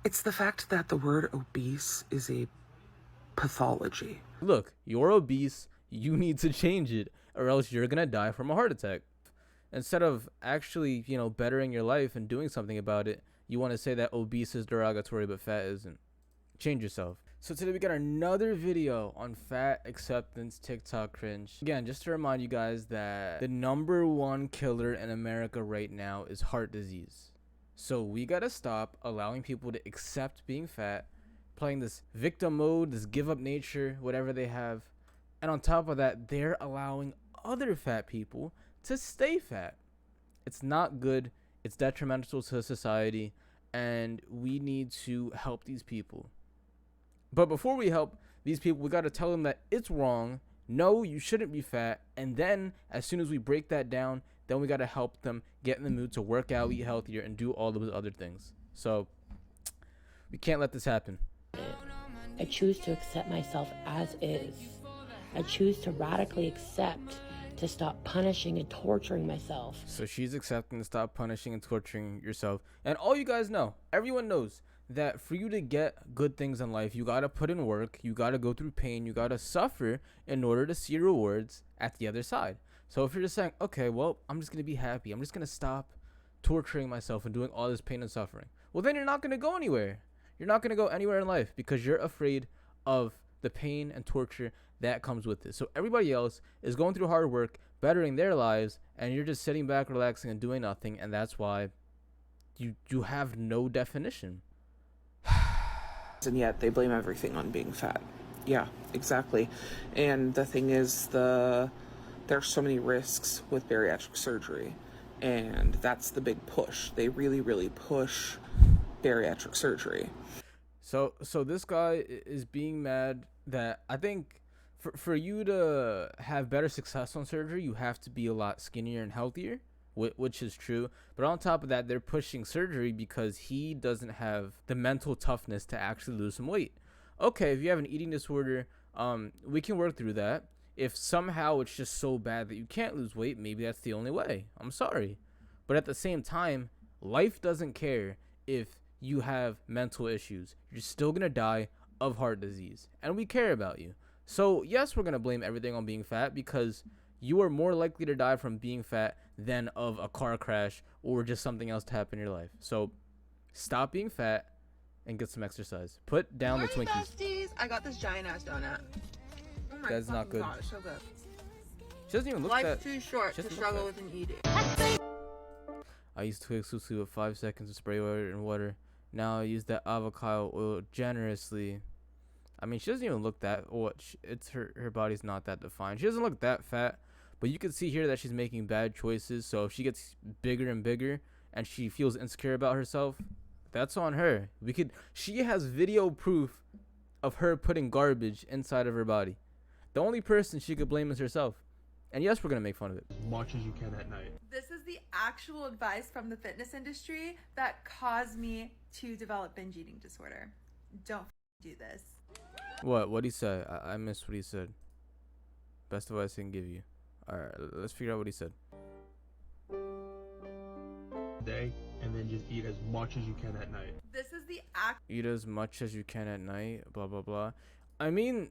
It's the fact that the word obese is a pathology. Look, you're obese, you need to change it, or else you're gonna die from a heart attack. Instead of actually, bettering your life and doing something about it, you want to say that obese is derogatory but fat isn't. Change yourself. So today we got another video on fat acceptance TikTok cringe. Again, just to remind you guys that the #1 killer in America right now is heart disease. So we gotta stop allowing people to accept being fat, playing this victim mode, this give up nature, whatever they have. And on top of that, they're allowing other fat people to stay fat. It's not good. It's detrimental to society, and we need to help these people. But before we help these people, we got to tell them that it's wrong. No, you shouldn't be fat. And then as soon as we break that down, then we got to help them get in the mood to work out, eat healthier, and do all those other things. So we can't let this happen. I choose to accept myself as is. I choose to radically accept to stop punishing and torturing myself. So she's accepting to stop punishing and torturing yourself. And all you guys know, everyone knows, that for you to get good things in life, you gotta put in work, you gotta go through pain, you gotta suffer in order to see rewards at the other side. So if you're just saying, okay, well, I'm just gonna be happy, I'm just gonna stop torturing myself and doing all this pain and suffering, well, then you're not gonna go anywhere. You're not gonna go anywhere in life because you're afraid of the pain and torture that comes with it. So everybody else is going through hard work, bettering their lives, and you're just sitting back, relaxing, and doing nothing, and that's why you have no definition. And yet they blame everything on being fat. Yeah, exactly. And the thing is, there's so many risks with bariatric surgery, and that's the big push. They really, really push bariatric surgery. So this guy is being mad that, I think for you to have better success on surgery, you have to be a lot skinnier and healthier, which is true. But on top of that, they're pushing surgery because he doesn't have the mental toughness to actually lose some weight. Okay, if you have an eating disorder, we can work through that. If somehow it's just so bad that you can't lose weight, maybe that's the only way. I'm sorry. But at the same time, life doesn't care if you have mental issues. You're still gonna die of heart disease, and we care about you. So yes, we're gonna blame everything on being fat because you are more likely to die from being fat than of a car crash or just something else to happen in your life. So stop being fat and get some exercise. Put down the Twinkies. Besties, I got this giant ass donut. Oh my That's not good. God, it's so good. She doesn't even look Life's that. too short to struggle with an eating. I used to exclusively with 5 seconds of spray water and water. Now I use that avocado oil generously. I mean, she doesn't even look that. It's her body's not that defined. She doesn't look that fat, but you can see here that she's making bad choices. So if she gets bigger and bigger and she feels insecure about herself, that's on her. She has video proof of her putting garbage inside of her body. The only person she could blame is herself. And yes, we're gonna make fun of it. As much as you can at night. This is the actual advice from the fitness industry that caused me to develop binge eating disorder. Don't do this. What he said? I missed what he said. Best advice I can give you. Alright, let's figure out what he said. Day, and then just eat as much as you can at night. This is the Eat as much as you can at night, blah blah blah. I mean,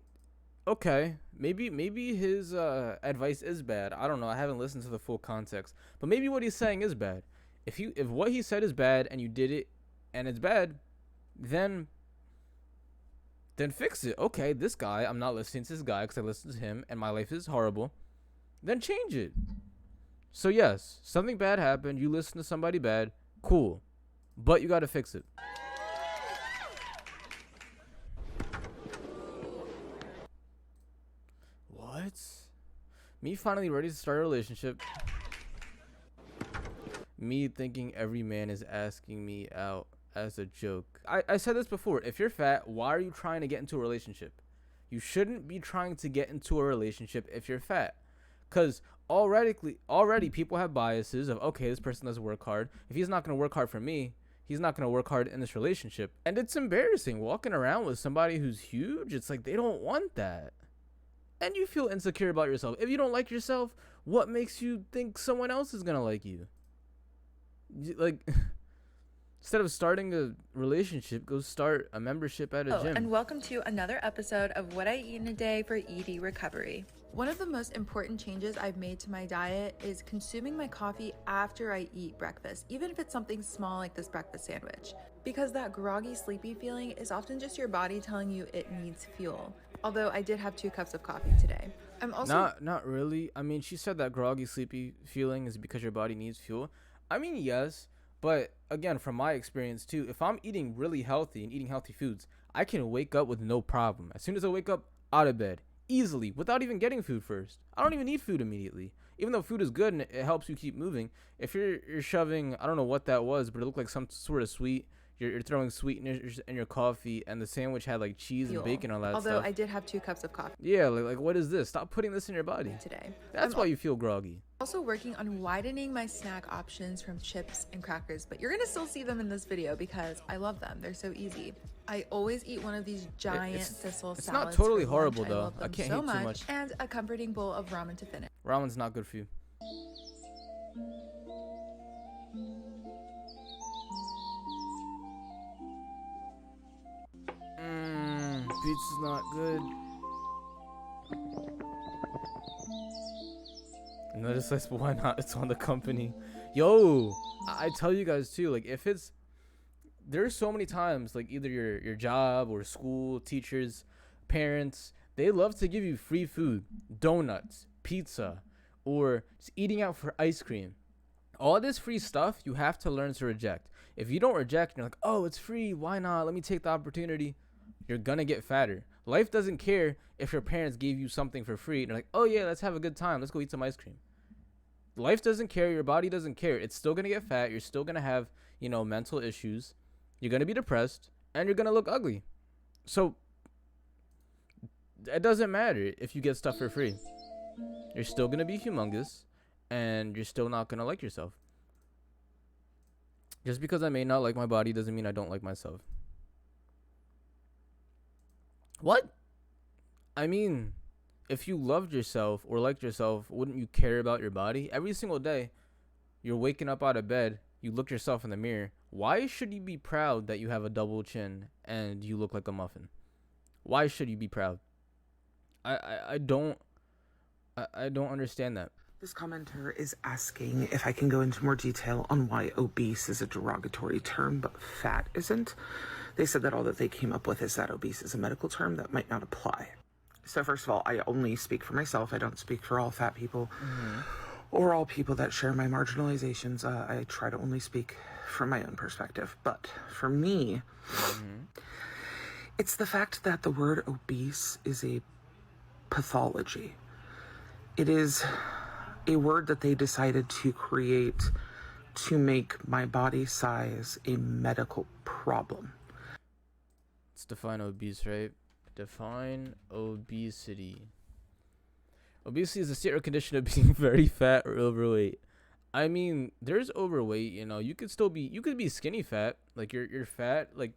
okay, maybe his advice is bad. I don't know. I haven't listened to the full context, but maybe what he's saying is bad. If what he said is bad and you did it and it's bad, then fix it. Okay, this guy, I'm not listening to this guy because I listen to him and my life is horrible. Then change it. So yes, something bad happened. You listen to somebody bad, cool, but you got to fix it. What? Me finally ready to start a relationship. Me thinking every man is asking me out as a joke. I said this before. If you're fat, why are you trying to get into a relationship? You shouldn't be trying to get into a relationship if you're fat. Because already people have biases of, okay, this person doesn't work hard. If he's not going to work hard for me, he's not going to work hard in this relationship. And it's embarrassing walking around with somebody who's huge. It's like they don't want that. And you feel insecure about yourself. If you don't like yourself, what makes you think someone else is going to like you? Like, Instead of starting a relationship, go start a membership at a gym. And welcome to another episode of What I Eat in a Day for ED Recovery. One of the most important changes I've made to my diet is consuming my coffee after I eat breakfast, even if it's something small like this breakfast sandwich. Because that groggy, sleepy feeling is often just your body telling you it needs fuel. Although I did have 2 cups of coffee today. I'm also Not really. I mean, she said that groggy, sleepy feeling is because your body needs fuel. I mean, yes, but again, from my experience too, if I'm eating really healthy and eating healthy foods, I can wake up with no problem. As soon as I wake up, out of bed, easily, without even getting food first. I don't even need food immediately. Even though food is good and it helps you keep moving, if you're shoving, I don't know what that was, but it looked like some sort of sweet. You're throwing sweeteners in your coffee, and the sandwich had like cheese and bacon and all that Although stuff. I did have 2 cups of coffee Yeah, like what is this? Stop putting this in your body today. That's why you feel groggy. Also working on widening my snack options from chips and crackers, but you're gonna still see them in this video because I love them. They're so easy. I always eat one of these giant thistle It's salads. not totally for horrible lunch. though. love I them can't so eat too much. And a comforting bowl of ramen to finish. Ramen's not good for you. Pizza's not good. Another slice, but why not? It's on the company. Yo, I tell you guys too, like if it's, there's so many times, like either your job or school, teachers, parents, they love to give you free food, donuts, pizza, or just eating out for ice cream. All this free stuff you have to learn to reject. If you don't reject, you're like, oh, it's free, why not? Let me take the opportunity. You're gonna get fatter. Life doesn't care if your parents gave you something for free and you're like, oh yeah, let's have a good time, let's go eat some ice cream. Life doesn't care, your body doesn't care. It's still gonna get fat, you're still gonna have, mental issues, you're gonna be depressed, and you're gonna look ugly. So it doesn't matter if you get stuff for free. You're still gonna be humongous, and you're still not gonna like yourself. Just because I may not like my body doesn't mean I don't like myself. What? I mean, if you loved yourself or liked yourself, wouldn't you care about your body? Every single day, you're waking up out of bed, you look yourself in the mirror. Why should you be proud that you have a double chin and you look like a muffin? Why should you be proud? I don't understand that. This commenter is asking if I can go into more detail on why obese is a derogatory term, but fat isn't. They said that all that they came up with is that obese is a medical term that might not apply. So first of all, I only speak for myself. I don't speak for all fat people or all people that share my marginalizations. I try to only speak from my own perspective. But for me, it's the fact that the word obese is a pathology. It is a word that they decided to create to make my body size a medical problem. Let's define obese, right? Define obesity. Obesity is a state or condition of being very fat or overweight. I mean, there's overweight, you could be skinny fat. Like you're fat, like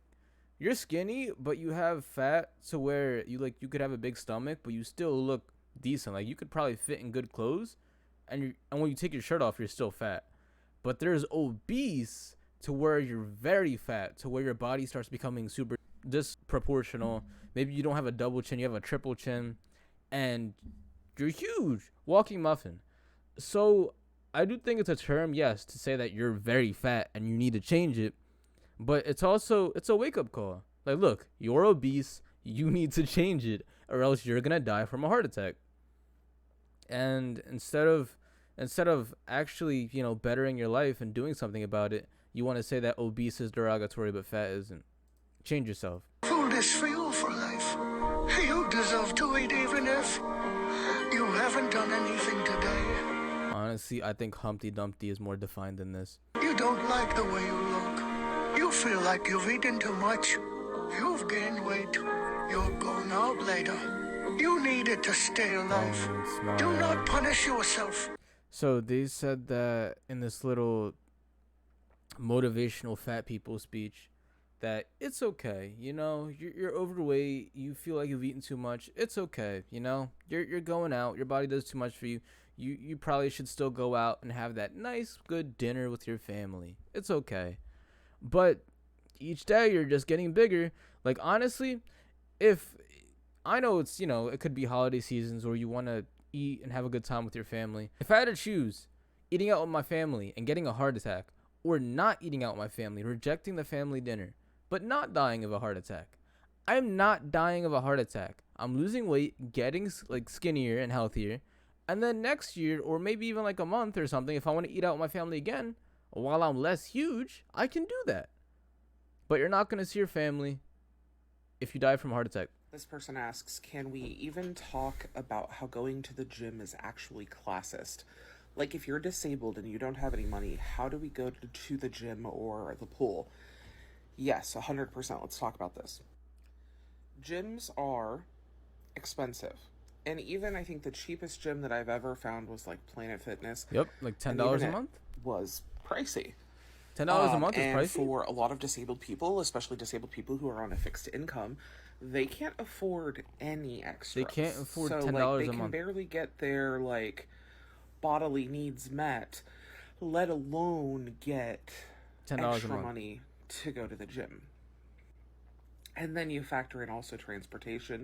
you're skinny, but you have fat to where you could have a big stomach, but you still look decent. Like you could probably fit in good clothes, and when you take your shirt off, you're still fat. But there's obese to where you're very fat, to where your body starts becoming super disproportional. Maybe you don't have a double chin, you have a triple chin, and you're huge, walking muffin. So I do think it's a term, yes, to say that you're very fat and you need to change it, but it's a wake-up call. Like, look, you're obese, you need to change it, or else you're gonna die from a heart attack. And instead of actually bettering your life and doing something about it, you want to say that obese is derogatory but fat isn't. Change yourself. Food is fuel for life. You deserve to eat even if you haven't done anything today. Honestly, I think Humpty Dumpty is more defined than this. You don't like the way you look. You feel like you've eaten too much. You've gained weight. You're going out later. You need it to stay alive. Do not punish yourself. So they said that in this little motivational fat people speech that it's okay, you're overweight, you feel like you've eaten too much, it's okay, you're going out, your body does too much for you, you probably should still go out and have that nice good dinner with your family, it's okay. But each day you're just getting bigger. Like, honestly, if I know it's, it could be holiday seasons or you want to eat and have a good time with your family. If I had to choose eating out with my family and getting a heart attack, or not eating out with my family, rejecting the family dinner, but not dying of a heart attack, I'm not dying of a heart attack. I'm losing weight, getting like skinnier and healthier. And then next year, or maybe even like a month or something, if I want to eat out with my family again, while I'm less huge, I can do that. But you're not going to see your family if you die from a heart attack. This person asks, can we even talk about how going to the gym is actually classist? Like, if you're disabled and you don't have any money, how do we go to the gym or the pool? Yes, 100%. Let's talk about this. Gyms are expensive. And even I think the cheapest gym that I've ever found was like Planet Fitness. Yep, like $10 a month? Was pricey. $10 a month is and pricey? For a lot of disabled people, especially disabled people who are on a fixed income, they can't afford any extras. They can't afford $10 a month. They can month. barely get their bodily needs met, let alone get $10 extra a month. money to go to the gym. And then you factor in also transportation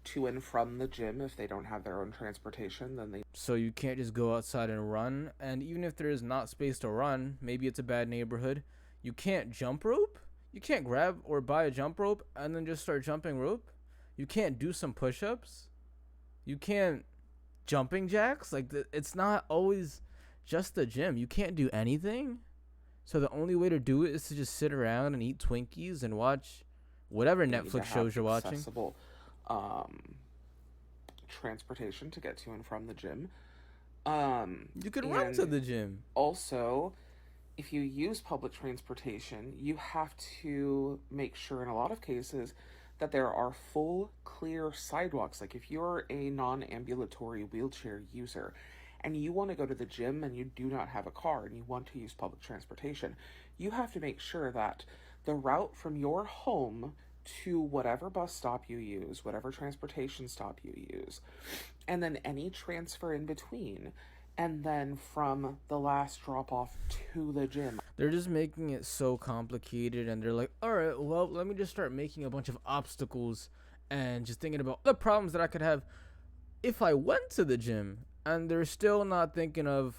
to and from the gym. If they don't have their own transportation, then they... So you can't just go outside and run. And even if there is not space to run, maybe it's a bad neighborhood, you can't jump rope. You can't grab or buy a jump rope and then just start jumping rope. You can't do some push-ups. You can't jumping jacks. It's not always just the gym. You can't do anything. So the only way to do it is to just sit around and eat Twinkies and watch whatever Netflix shows you're watching. Accessible transportation to get to and from the gym. You could run to the gym. Also, if you use public transportation, you have to make sure in a lot of cases that there are full, clear sidewalks. Like if you're a non-ambulatory wheelchair user and you want to go to the gym and you do not have a car and you want to use public transportation, you have to make sure that the route from your home to whatever bus stop you use, whatever transportation stop you use, and then any transfer in between, and then from the last drop off to the gym. They're just making it so complicated, and they're like, all right, well, let me just start making a bunch of obstacles and just thinking about the problems that I could have if I went to the gym. And they're still not thinking of,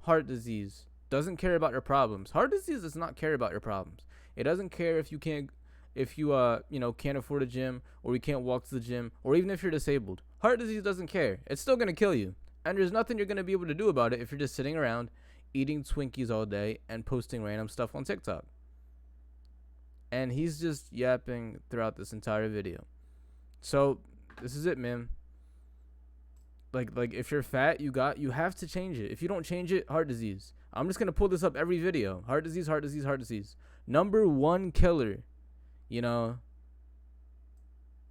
heart disease. Doesn't care about your problems. Heart disease does not care about your problems. It doesn't care if you can't afford a gym, or you can't walk to the gym, or even if you're disabled. Heart disease doesn't care. It's still going to kill you. And there's nothing you're going to be able to do about it if you're just sitting around eating Twinkies all day and posting random stuff on TikTok. And he's just yapping throughout this entire video. So this is it, man. Like if you're fat, you have to change it. If you don't change it, heart disease. I'm just going to pull this up every video. Heart disease, heart disease, heart disease. Number one killer. Number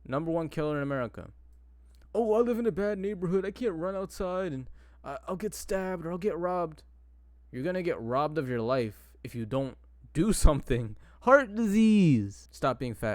one killer in America. Oh, I live in a bad neighborhood. I can't run outside and I'll get stabbed or I'll get robbed. You're going to get robbed of your life if you don't do something. Heart disease. Stop being fat.